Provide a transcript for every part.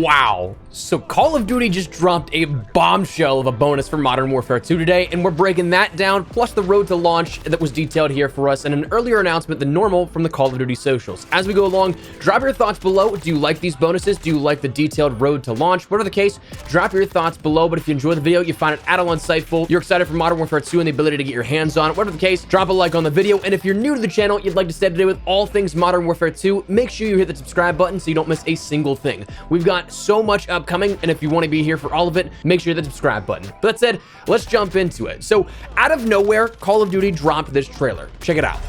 Wow. So Call of Duty just dropped a bombshell of a bonus for Modern Warfare 2 today, and we're breaking that down, plus the road to launch that was detailed here for us, and an earlier announcement than normal from the Call of Duty socials. As we go along, drop your thoughts below. Do you like these bonuses? Do you like the detailed road to launch? Whatever the case, drop your thoughts below. But if you enjoy the video, you find it at all insightful, you're excited for Modern Warfare 2 and the ability to get your hands on it, whatever the case, drop a like on the video. And if you're new to the channel, you'd like to stay up to date with all things Modern Warfare 2, make sure you hit the subscribe button so you don't miss a single thing. We've got so much upcoming, and if you want to be here for all of it, make sure you hit the subscribe button. But that said, let's jump into it. So out of nowhere, Call of Duty dropped this trailer. Check it out.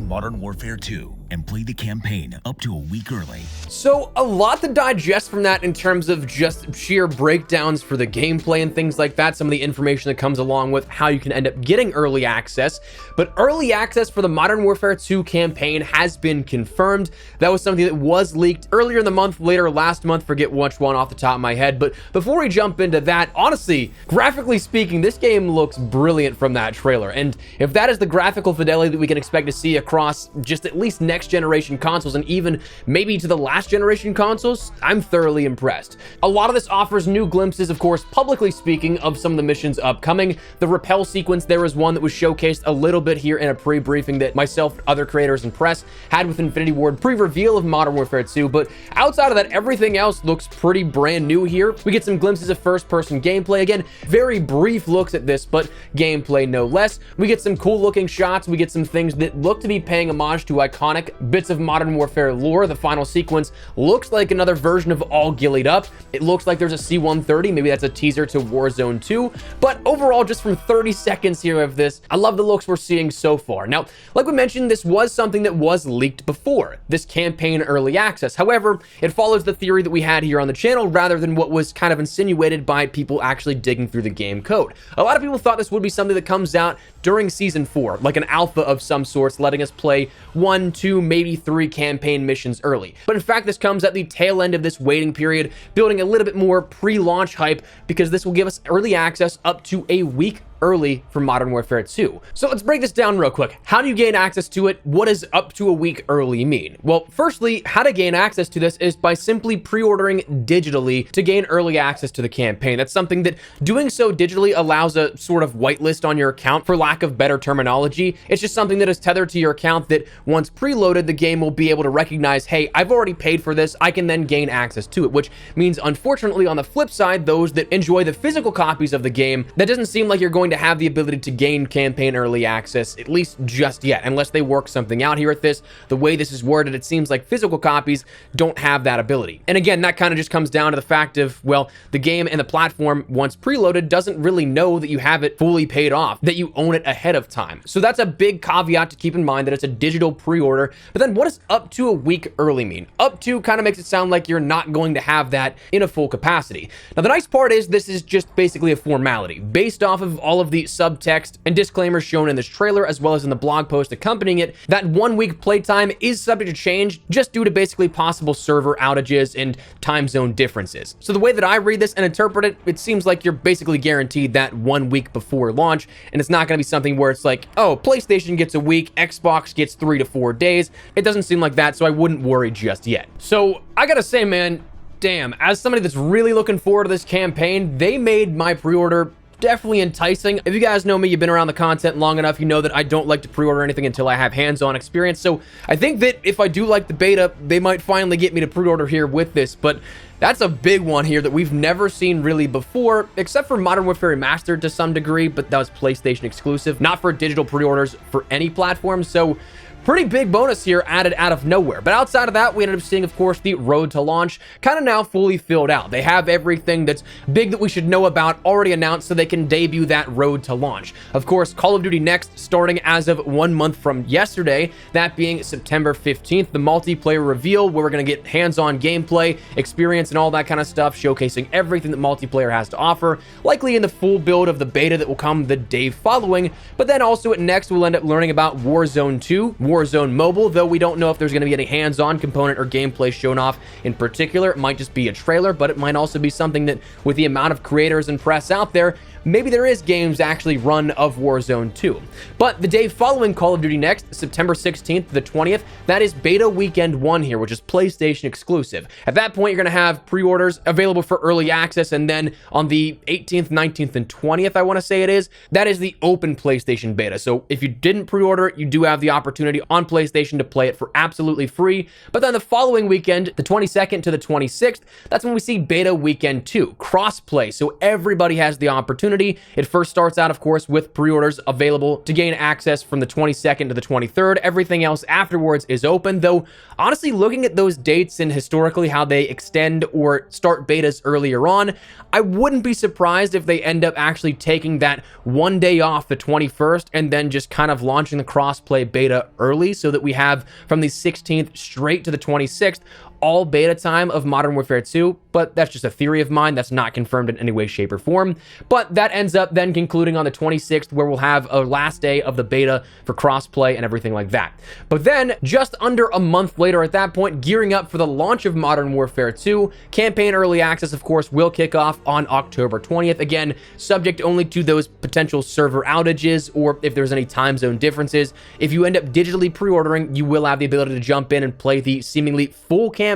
Modern Warfare 2 and play the campaign up to a week early. So a lot to digest from that in terms of just sheer breakdowns for the gameplay and things like that, some of the information that comes along with how you can end up getting early access. But early access for the Modern Warfare 2 campaign has been confirmed. That was something that was leaked earlier in the month, later last month, forget which one off the top of my head. But before we jump into that, honestly, graphically speaking, this game looks brilliant from that trailer. And if that is the graphical fidelity that we can expect to see across just at least next generation consoles and even maybe to the last generation consoles, I'm thoroughly impressed. A lot of this offers new glimpses, of course, publicly speaking, of some of the missions upcoming. The rappel sequence, there was one that was showcased a little bit here in a pre-briefing that myself, other creators, and press had with Infinity Ward pre-reveal of Modern Warfare 2, but outside of that, everything else looks pretty brand new here. We get some glimpses of first-person gameplay. Again, very brief looks at this, but gameplay no less. We get some cool looking shots. We get some things that look to be paying homage to iconic bits of Modern Warfare lore. The final sequence looks like another version of All Gillied Up. It looks like there's a C-130. Maybe that's a teaser to Warzone 2. But overall, just from 30 seconds here of this, I love the looks we're seeing so far. Now, like we mentioned, this was something that was leaked before, this campaign early access. However, it follows the theory that we had here on the channel rather than what was kind of insinuated by people actually digging through the game code. A lot of people thought this would be something that comes out during Season 4, like an alpha of some sorts, letting us play 1, 2, maybe 3 campaign missions early. But in fact, this comes at the tail end of this waiting period, building a little bit more pre-launch hype, because this will give us early access up to a week early for Modern Warfare 2. So let's break this down real quick. How do you gain access to it? What does up to a week early mean? Well, firstly, how to gain access to this is by simply pre-ordering digitally to gain early access to the campaign. That's something that doing so digitally allows a sort of whitelist on your account, for lack of better terminology. It's just something that is tethered to your account that once preloaded, the game will be able to recognize, hey, I've already paid for this. I can then gain access to it, which means, unfortunately, on the flip side, those that enjoy the physical copies of the game, that doesn't seem like you're going to have the ability to gain campaign early access, at least just yet, unless they work something out here at this. The way this is worded, it seems like physical copies don't have that ability. And again, that kind of just comes down to the fact of, well, the game and the platform, once preloaded, doesn't really know that you have it fully paid off, that you own it ahead of time. So that's a big caveat to keep in mind, that it's a digital pre-order. But then what does up to a week early mean? Up to kind of makes it sound like you're not going to have that in a full capacity. Now, the nice part is this is just basically a formality based off of all of the subtext and disclaimers shown in this trailer, as well as in the blog post accompanying it. That 1 week playtime is subject to change just due to basically possible server outages and time zone differences. So the way that I read this and interpret it, it seems like you're basically guaranteed that 1 week before launch, and it's not going to be something where it's like, oh, PlayStation gets a week, Xbox gets 3 to 4 days. It doesn't seem like that, so I wouldn't worry just yet. So I gotta say, man, damn, as somebody that's really looking forward to this campaign, they made my pre-order definitely enticing. If you guys know me, you've been around the content long enough, you know that I don't like to pre-order anything until I have hands-on experience. So I think that if I do like the beta, they might finally get me to pre-order here with this. But that's a big one here that we've never seen really before, except for Modern Warfare Remastered to some degree, but that was PlayStation exclusive, not for digital pre-orders for any platform. So Pretty big bonus here added out of nowhere. But outside of that, we ended up seeing, of course, the road to launch kind of now fully filled out. They have everything that's big that we should know about already announced so they can debut that road to launch. Of course, Call of Duty Next starting as of 1 month from yesterday, that being September 15th, the multiplayer reveal where we're going to get hands-on gameplay, experience, and all that kind of stuff, showcasing everything that multiplayer has to offer, likely in the full build of the beta that will come the day following. But then also at Next, we'll end up learning about Warzone 2, Warzone Mobile, though we don't know if there's going to be any hands-on component or gameplay shown off in particular. It might just be a trailer, but it might also be something that, with the amount of creators and press out there, maybe there is games actually run of Warzone 2. But the day following Call of Duty Next, September 16th to the 20th, that is Beta Weekend 1 here, which is PlayStation exclusive. At that point, you're going to have pre-orders available for early access, and then on the 18th, 19th, and 20th, I want to say it is, that is the open PlayStation beta. So if you didn't pre-order it, you do have the opportunity on PlayStation to play it for absolutely free. But then the following weekend, the 22nd to the 26th, that's when we see Beta Weekend 2, cross-play, so everybody has the opportunity. It first starts out, of course, with pre-orders available to gain access from the 22nd to the 23rd. Everything else afterwards is open, though honestly, looking at those dates and historically how they extend or start betas earlier on, I wouldn't be surprised if they end up actually taking that one day off, the 21st, and then just kind of launching the cross-play beta early so that we have from the 16th straight to the 26th all beta time of Modern Warfare 2, but that's just a theory of mine. That's not confirmed in any way, shape, or form. But that ends up then concluding on the 26th, where we'll have a last day of the beta for crossplay and everything like that. But then, just under a month later at that point, gearing up for the launch of Modern Warfare 2, campaign early access, of course, will kick off on October 20th. Again, subject only to those potential server outages or if there's any time zone differences. If you end up digitally pre-ordering, you will have the ability to jump in and play the seemingly full campaign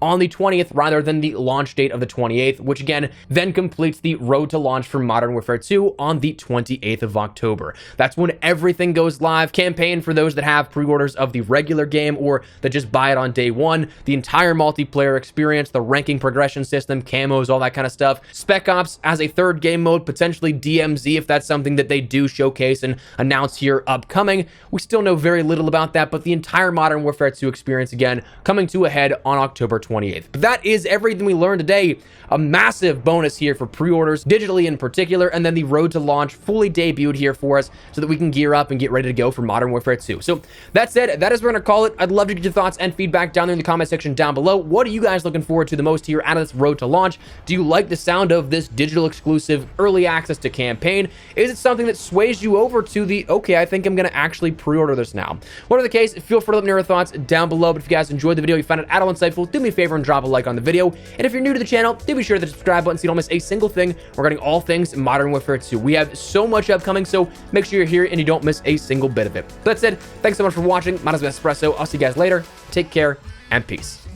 on the 20th rather than the launch date of the 28th, which again then completes the road to launch for Modern Warfare 2 on the 28th of October. That's when everything goes live. Campaign for those that have pre-orders of the regular game or that just buy it on day one, the entire multiplayer experience, the ranking progression system, camos, all that kind of stuff. Spec Ops as a third game mode, potentially DMZ if that's something that they do showcase and announce here upcoming. We still know very little about that, but the entire Modern Warfare 2 experience again coming to a head on October 28th. But that is everything we learned today. A massive bonus here for pre-orders, digitally in particular, and then the road to launch fully debuted here for us so that we can gear up and get ready to go for Modern Warfare 2. So that said, that is what we're going to call it. I'd love to get your thoughts and feedback down there in the comment section down below. What are you guys looking forward to the most here out of this road to launch? Do you like the sound of this digital exclusive early access to campaign? Is it something that sways you over to the, okay, I think I'm going to actually pre-order this now? Whatever the case, feel free to let me know your thoughts down below. But if you guys enjoyed the video, you found it at all insightful, do me a favor and drop a like on the video. And if you're new to the channel, do be sure to hit the subscribe button so you don't miss a single thing regarding all things Modern Warfare 2. We have so much upcoming, so make sure you're here and you don't miss a single bit of it. That said, thanks so much for watching. My name is Espresso. I'll see you guys later. Take care and peace.